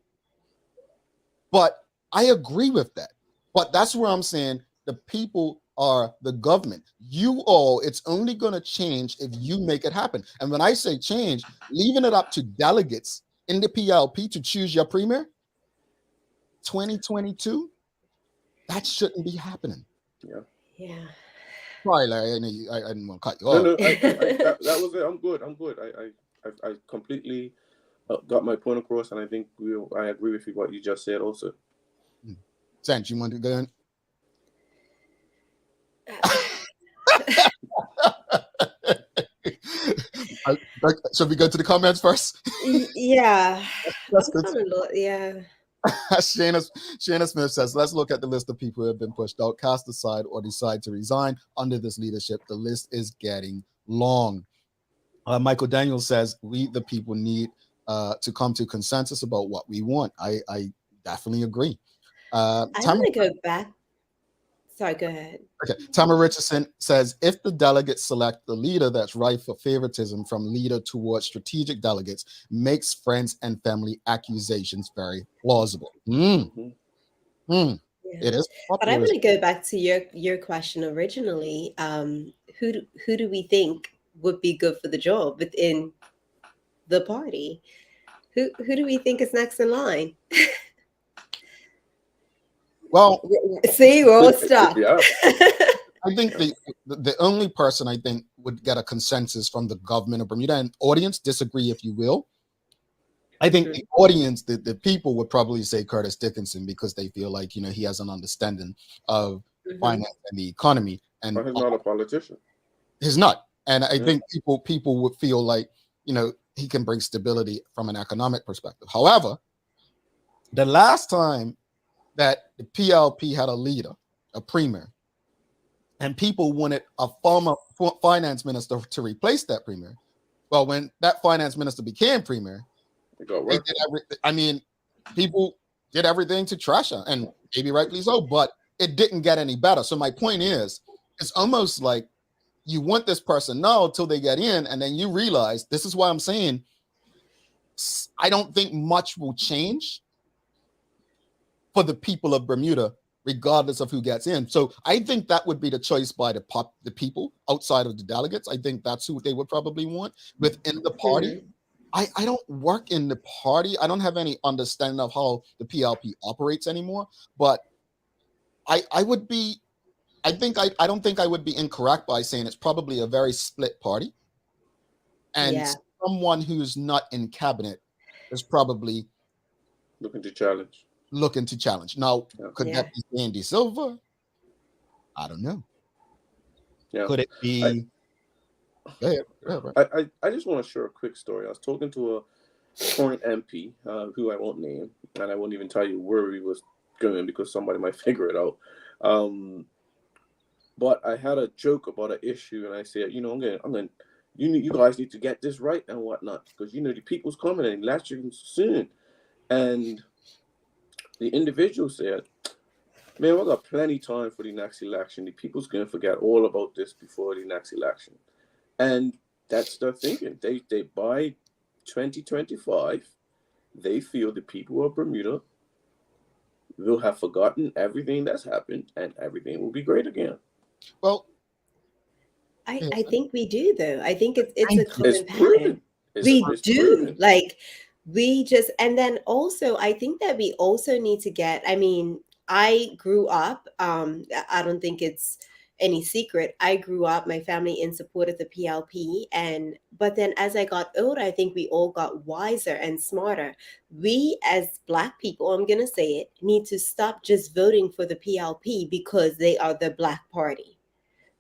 but I agree with that. But that's where I'm saying the people are the government. You all, it's only going to change if you make it happen. And when I say change, leaving it up to delegates in the PLP to choose your premier, 2022, that shouldn't be happening. Yeah. Sorry, Larry, I didn't want to cut you off. No, that was it. I'm good. I completely got my point across, and I think I agree with you what you just said also. Sanch, you want to go in? Should we go to the comments first? Yeah. Yeah. Shana Smith says, let's look at the list of people who have been pushed out, cast aside, or decide to resign under this leadership. The list is getting long. Michael Daniels says, we, the people, need to come to consensus about what we want. I definitely agree. I want to go back. Sorry, go ahead. Okay. Tamara Richardson says, if the delegates select the leader that's rife for favoritism from leader towards strategic delegates, makes friends and family accusations very plausible. Yeah. It is. But I want to go back to your question originally. Who do we think would be good for the job within the party? Who do we think is next in line? Well, see, we're all stuck. Yeah. I think the only person I think would get a consensus from the government of Bermuda, and audience, disagree if you will. I think the audience, the people would probably say Curtis Dickinson because they feel like, he has an understanding of finance and the economy. And but he's not a politician. He's not. And I think people would feel like, he can bring stability from an economic perspective. However, the last time that the PLP had a leader, a premier, and people wanted a former finance minister to replace that premier. Well, when that finance minister became premier, people did everything to trash her, and maybe rightly so, but it didn't get any better. So my point is, it's almost like you want this person now till they get in, and then you realize, this is why I'm saying, I don't think much will change for the people of Bermuda, regardless of who gets in. So I think that would be the choice by the people outside of the delegates. I think that's who they would probably want within the party. I don't work in the party. I don't have any understanding of how the PLP operates anymore, but I don't think I would be incorrect by saying it's probably a very split party. And someone who's not in cabinet is probably looking to challenge. Now, could that be Andy Silva? I don't know. Yeah. Could it be? Go ahead. I just want to share a quick story. I was talking to a current MP who I won't name, and I won't even tell you where he was going because somebody might figure it out. But I had a joke about an issue, and I said, I'm going. You guys need to get this right and whatnot because the people's coming and election soon, and the individual said, man, we got plenty of time for the next election. The people's going to forget all about this before the next election. And that's their thinking. They by 2025, they feel the people of Bermuda will have forgotten everything that's happened and everything will be great again. Well, I think we do, though. I think it's a common pattern. We do. Proven. Like, we just, and then also, I think that we also need to get, I grew up, I don't think it's any secret, I grew up, my family in support of the PLP. But then as I got older, I think we all got wiser and smarter. We as Black people, I'm going to say it, need to stop just voting for the PLP because they are the Black party.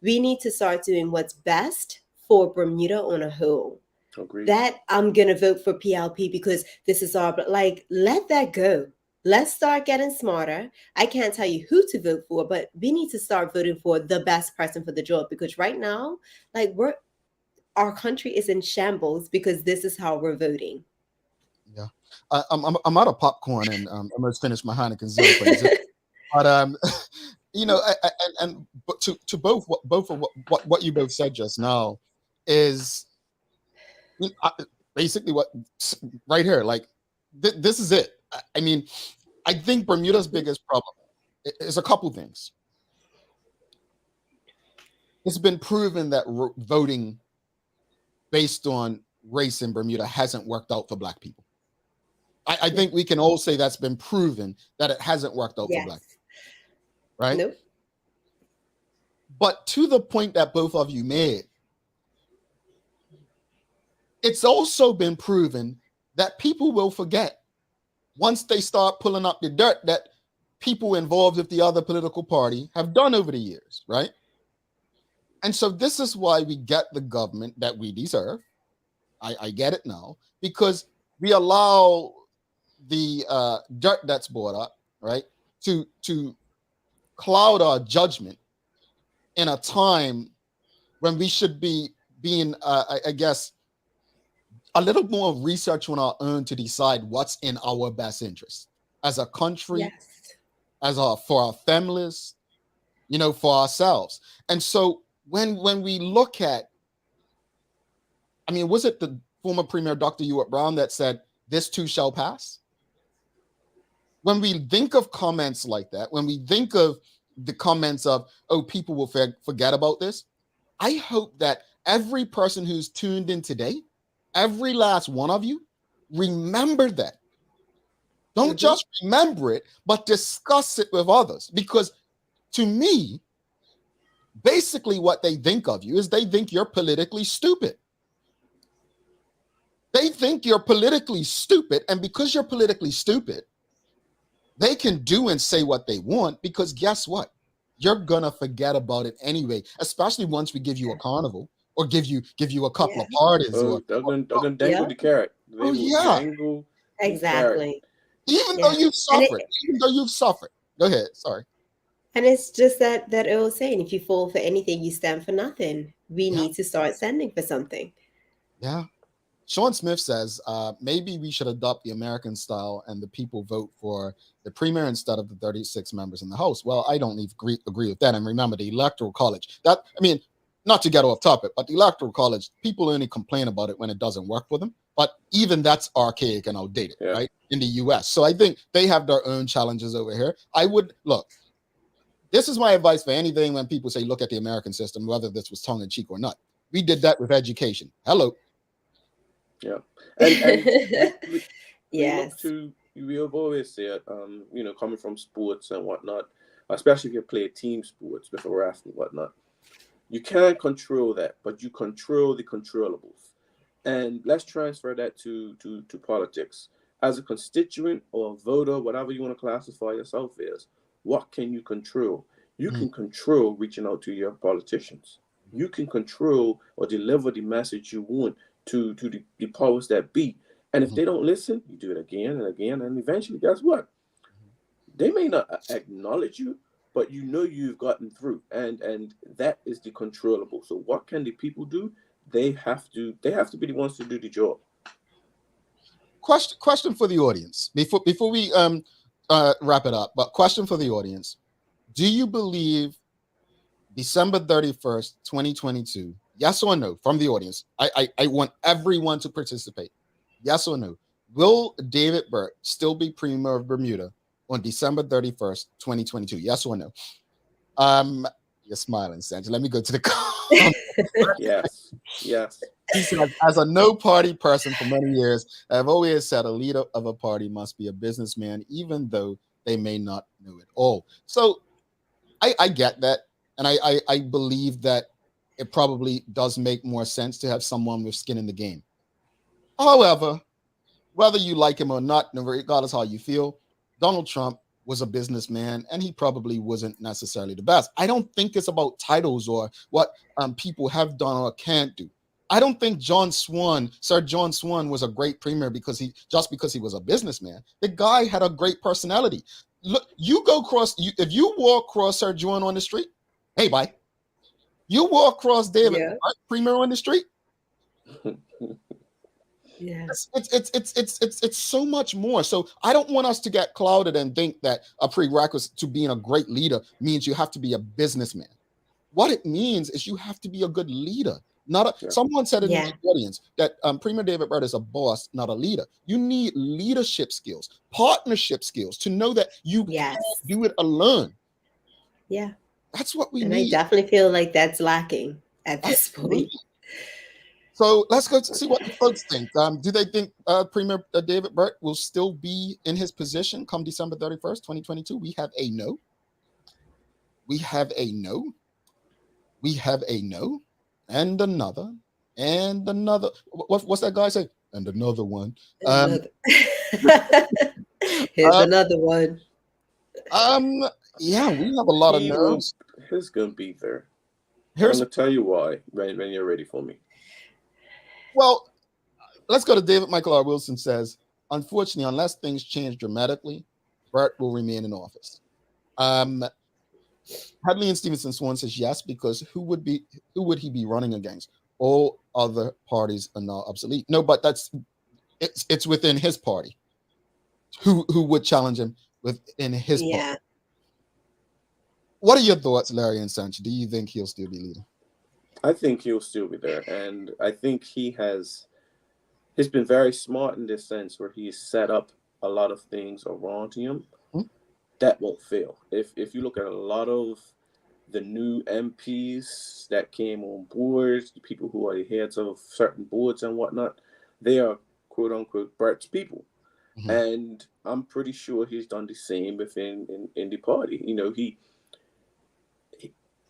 We need to start doing what's best for Bermuda on a whole. Agreed. That I'm going to vote for PLP because this is our, like, let that go. Let's start getting smarter. I can't tell you who to vote for, but we need to start voting for the best person for the job, because right now, like, our country is in shambles because this is how we're voting. Yeah, I'm out of popcorn and I'm gonna finish my Heineken Zero. But you know, but to both of what you both said just now is basically what right here. Like this is it. I mean, I think Bermuda's biggest problem is a couple things. It's been proven that voting based on race in Bermuda hasn't worked out for Black people. I think we can all say that's been proven that it hasn't worked out for Black people. Right? Nope. But to the point that both of you made, it's also been proven that people will forget once they start pulling up the dirt that people involved with the other political party have done over the years, right? And so this is why we get the government that we deserve. I get it now, because we allow the dirt that's brought up, right, to cloud our judgment in a time when we should be being, I guess, a little more research on our own to decide what's in our best interest as a country, Yes. for our families, you know, for ourselves. And so when we look at, I mean, was it the former Premier Dr. Ewart Brown that said, "This too shall pass"? When we think of comments like that, when we think of the comments of, "Oh, people will forget about this," I hope that every person who's tuned in today, every last one of you, remember that. Don't just remember it, but discuss it with others. Because to me, basically what they think of you is they think you're politically stupid. They think you're politically stupid, and because you're politically stupid, they can do and say what they want, because guess what? You're gonna forget about it anyway, especially once we give you a carnival or give you a couple of parties. They're gonna dangle the carrot. They will dangle Exactly. Even though you've suffered. Go ahead. Sorry. And it's just that old saying, if you fall for anything, you stand for nothing. We need to start standing for something. Yeah. Sean Smith says, maybe we should adopt the American style and the people vote for the premier instead of the 36 members in the House. Well, I don't agree with that. And remember, the Electoral College, not to get off topic, but the Electoral College, people only complain about it when it doesn't work for them. But even that's archaic and outdated, right, in the US. So I think they have their own challenges over here. This is my advice for anything when people say, look at the American system, whether this was tongue in cheek or not. We did that with education. Hello. Yeah. And yes. We have always said, coming from sports and whatnot, especially if you play team sports with a ref and whatnot, you can't control that, but you control the controllables. And let's transfer that to politics. As a constituent or a voter, whatever you want to classify yourself as, what can you control? You can control reaching out to your politicians. You can control or deliver the message you want to the powers that be. And if they don't listen, you do it again and again. And eventually, guess what? They may not acknowledge you, but you know you've gotten through. And that is the controllable. So what can the people do? They have to be the ones to do the job. Question for the audience before we wrap it up, but question for the audience. Do you believe December 31st, 2022, yes or no, from the audience? I want everyone to participate. Yes or no? Will David Burt still be Premier of Bermuda on December 31st, 2022? Yes or no? You're smiling, Sandra. Let me go to the comments. Yes. He said, as a no-party person for many years, I've always said a leader of a party must be a businessman, even though they may not know it all. So I get that. And I believe that it probably does make more sense to have someone with skin in the game. However, whether you like him or not, regardless how you feel, Donald Trump was a businessman, and he probably wasn't necessarily the best. I don't think it's about titles or what people have done or can't do. I don't think Sir John Swan was a great premier because he was a businessman. The guy had a great personality. Look, if you walk across Sir John on the street, hey, bye. You walk across David Premier on the street. Yeah, it's so much more. So I don't want us to get clouded and think that a prerequisite to being a great leader means you have to be a businessman. What it means is you have to be a good leader. Someone said in the audience that Premier David Burt is a boss, not a leader. You need leadership skills, partnership skills to know that you can't do it alone. Yeah, that's what we need. And I definitely feel like that's lacking at this point. So let's go to see what the folks think. Do they think Premier David Burt will still be in his position come December 31st, 2022? We have a no. We have a no. We have a no. And another. And another. What's that guy say? And another one. Here's another one. Yeah, we have a lot of no's. He's going to be there. I'm going to tell you why when you're ready for me. Well, let's go to David Michael R. Wilson says, unfortunately, unless things change dramatically, Burt will remain in office. Hadley and Stevenson Swan says yes, because who would he be running against? All other parties are now obsolete. No, but it's within his party. Who would challenge him within his party? What are your thoughts, Larry and Sancho? Do you think he'll still be leading? I think he'll still be there, and I think he's been very smart in this sense where he's set up a lot of things around him that won't fail. If you look at a lot of the new MPs that came on board, the people who are the heads of certain boards and whatnot, they are quote unquote Burt's people, and I'm pretty sure he's done the same within in the party. You know,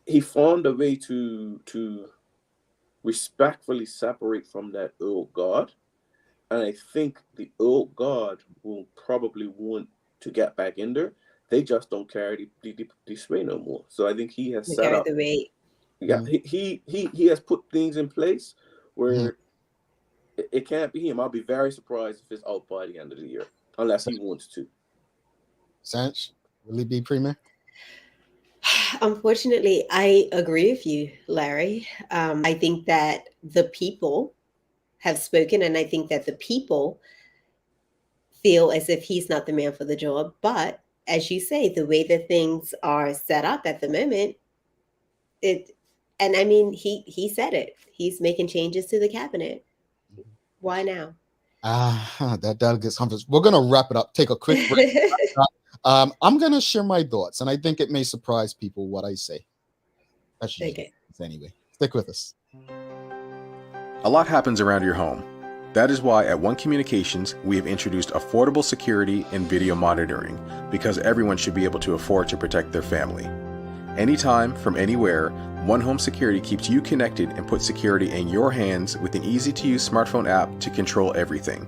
he found a way to respectfully separate from that old guard. And I think the old guard will probably want to get back in there. They just don't carry the sway no more. So I think he has set up the weight. Yeah, he has put things in place where it can't be him. I'll be very surprised if it's out by the end of the year, unless he wants to. Sanch, will he be premier? Unfortunately, I agree with you, Larry. I think that the people have spoken, and I think that the people feel as if he's not the man for the job. But as you say, the way that things are set up at the moment, and I mean, he said it. He's making changes to the cabinet. Why now? That gets conference. We're gonna wrap it up. Take a quick break. I'm going to share my thoughts, and I think it may surprise people what I say. Anyway, stick with us. A lot happens around your home. That is why at One Communications, we have introduced affordable security and video monitoring, because everyone should be able to afford to protect their family. Anytime, from anywhere, One Home Security keeps you connected and puts security in your hands with an easy-to-use smartphone app to control everything.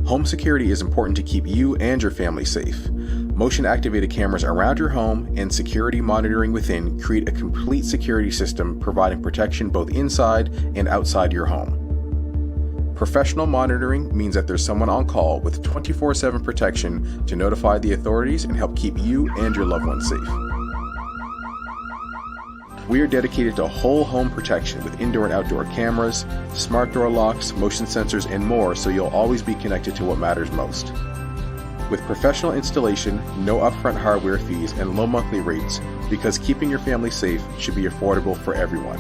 Home security is important to keep you and your family safe. Motion-activated cameras around your home and security monitoring within create a complete security system providing protection both inside and outside your home. Professional monitoring means that there's someone on call with 24/7 protection to notify the authorities and help keep you and your loved ones safe. We are dedicated to whole home protection with indoor and outdoor cameras, smart door locks, motion sensors, and more, so you'll always be connected to what matters most. With professional installation, no upfront hardware fees, and low monthly rates, because keeping your family safe should be affordable for everyone.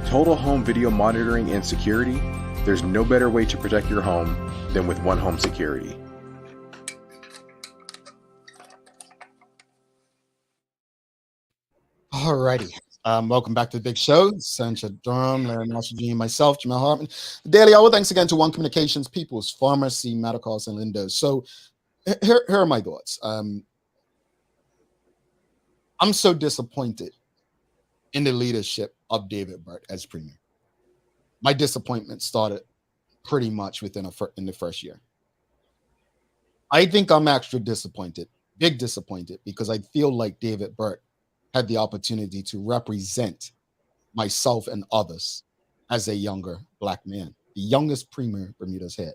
Total home video monitoring and security, there's no better way to protect your home than with One Home Security. Alrighty. Welcome back to the big show. Sancha Durham, Larry Marshall Jr., myself, Jamel Hartman. Daily Hour, thanks again to One Communications, People's Pharmacy, Medicals, and Lindos. So here are my thoughts. I'm so disappointed in the leadership of David Burt as premier. My disappointment started pretty much in the first year. I think I'm extra disappointed, big disappointed, because I feel like David Burt had the opportunity to represent myself and others as a younger Black man, the youngest premier Bermuda's had.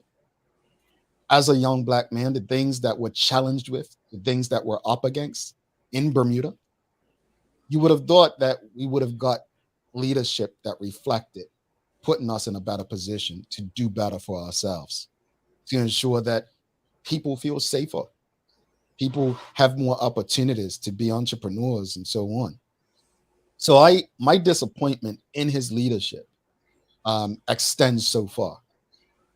As a young Black man, the things that we're challenged with, the things that we're up against in Bermuda, you would have thought that we would have got leadership that reflected putting us in a better position to do better for ourselves, to ensure that people feel safer, people have more opportunities to be entrepreneurs and so on. So my disappointment in his leadership extends so far.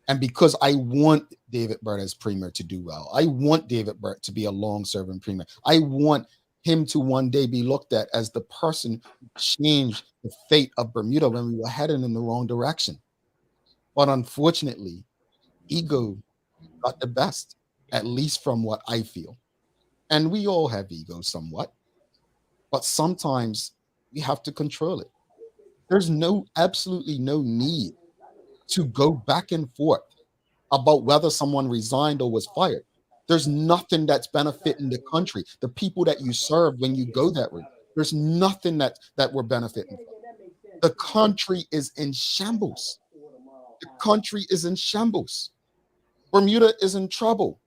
And because I want David Burt as premier to do well, I want David Burt to be a long-serving premier. I want him to one day be looked at as the person who changed the fate of Bermuda when we were heading in the wrong direction. But unfortunately, ego got the best, at least from what I feel. And we all have ego somewhat, but sometimes we have to control it. There's absolutely no need to go back and forth about whether someone resigned or was fired. There's nothing that's benefiting the country, the people that you serve when you go that route. There's nothing that we're benefiting from. The country is in shambles. The country is in shambles. Bermuda is in trouble.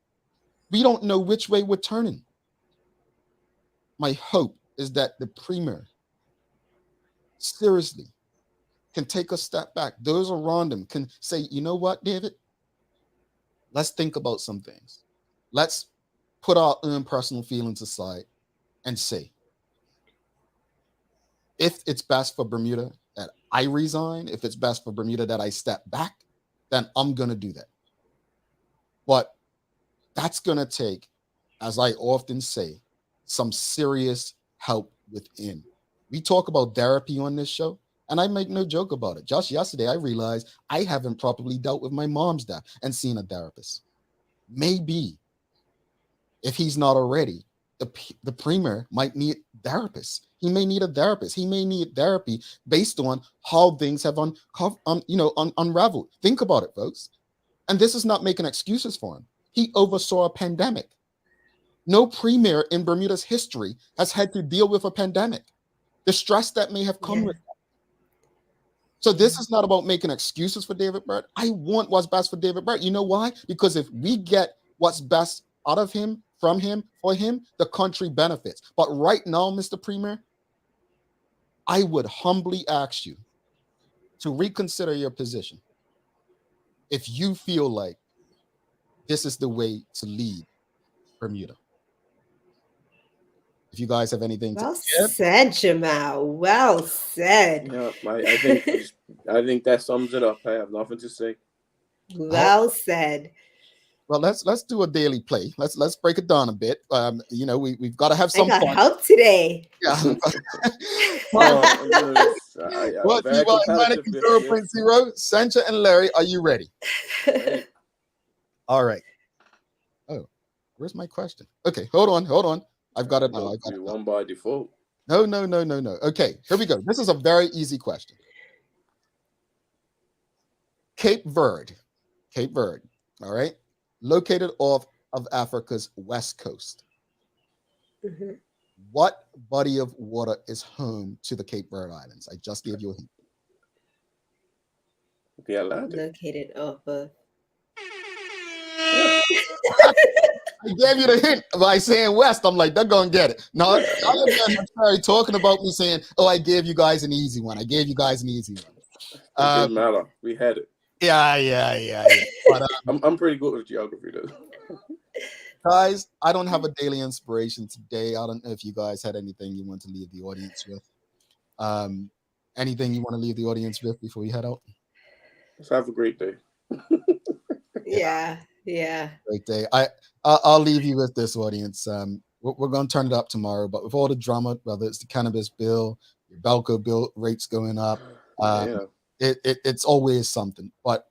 We don't know which way we're turning. My hope is that the premier seriously can take a step back. Those around him can say, you know what, David? Let's think about some things. Let's put our own personal feelings aside and say, if it's best for Bermuda that I resign, if it's best for Bermuda that I step back, then I'm going to do that. But that's going to take, as I often say, some serious help within. We talk about therapy on this show, and I make no joke about it. Just yesterday, I realized I haven't properly dealt with my mom's death and seen a therapist. Maybe, if he's not already, the premier might need therapists. He may need a therapist. He may need therapy based on how things have unraveled. Think about it, folks. And this is not making excuses for him. He oversaw a pandemic. No premier in Bermuda's history has had to deal with a pandemic. The stress that may have come with that. So this is not about making excuses for David Burt. I want what's best for David Burt. You know why? Because if we get what's best out of him, from him, for him, the country benefits. But right now, Mr. Premier, I would humbly ask you to reconsider your position if you feel like this is the way to lead Bermuda. If you guys have anything well to give. said, Jamal. Well said. Yeah, I think that sums it up. I have nothing to say. Well said. Well, let's do a daily play. Let's break it down a bit. We've got to have some I got fun. help today. Yeah. What you want, Heineken 0.0? Sancha and Larry, are you ready? All right. Oh, where's my question? Okay, hold on. I've got it now. I've got it. One by default. No. Okay, here we go. This is a very easy question. Cape Verde. All right. Located off of Africa's west coast. Mm-hmm. What body of water is home to the Cape Verde Islands? I just gave you a hint. The Atlantic. Located off of. I gave you the hint by saying west. I'm like, they're gonna get it. No, I'm sorry, talking about me saying, I gave you guys an easy one. It didn't matter. We had it. Yeah. But, I'm pretty good with geography, though. Guys, I don't have a daily inspiration today. I don't know if you guys had anything you want to leave the audience with. Anything you want to leave the audience with before we head out? Let's have a great day. Yeah. Great day. I'll leave you with this, audience. We're going to turn it up tomorrow, but with all the drama, whether it's the cannabis bill, your Belco bill rates going up, it's always something. But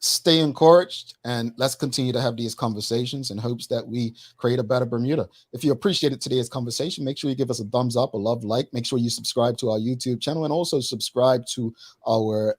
stay encouraged, and let's continue to have these conversations in hopes that we create a better Bermuda. If you appreciated today's conversation, make sure you give us a thumbs up, a love, like. Make sure you subscribe to our YouTube channel, and also subscribe to our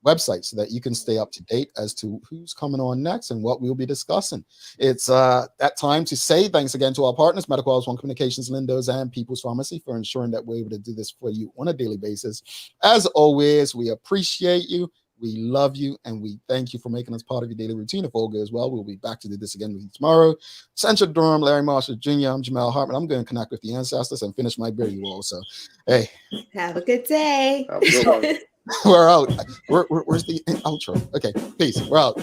website so that you can stay up to date as to who's coming on next and what we'll be discussing. It's that time to say thanks again to our partners, Medical House One Communications, Lindos, and People's Pharmacy, for ensuring that we're able to do this for you on a daily basis. As always, we appreciate you. We love you, and we thank you for making us part of your daily routine. If all goes well, we'll be back to do this again with you tomorrow. Central Durham, Larry Marshall Jr., I'm Jamal Hartman. I'm going to connect with the ancestors and finish my beer, you all. So, hey. Have a good day. Have a good one. We're out. Where's the outro? Okay, peace. We're out.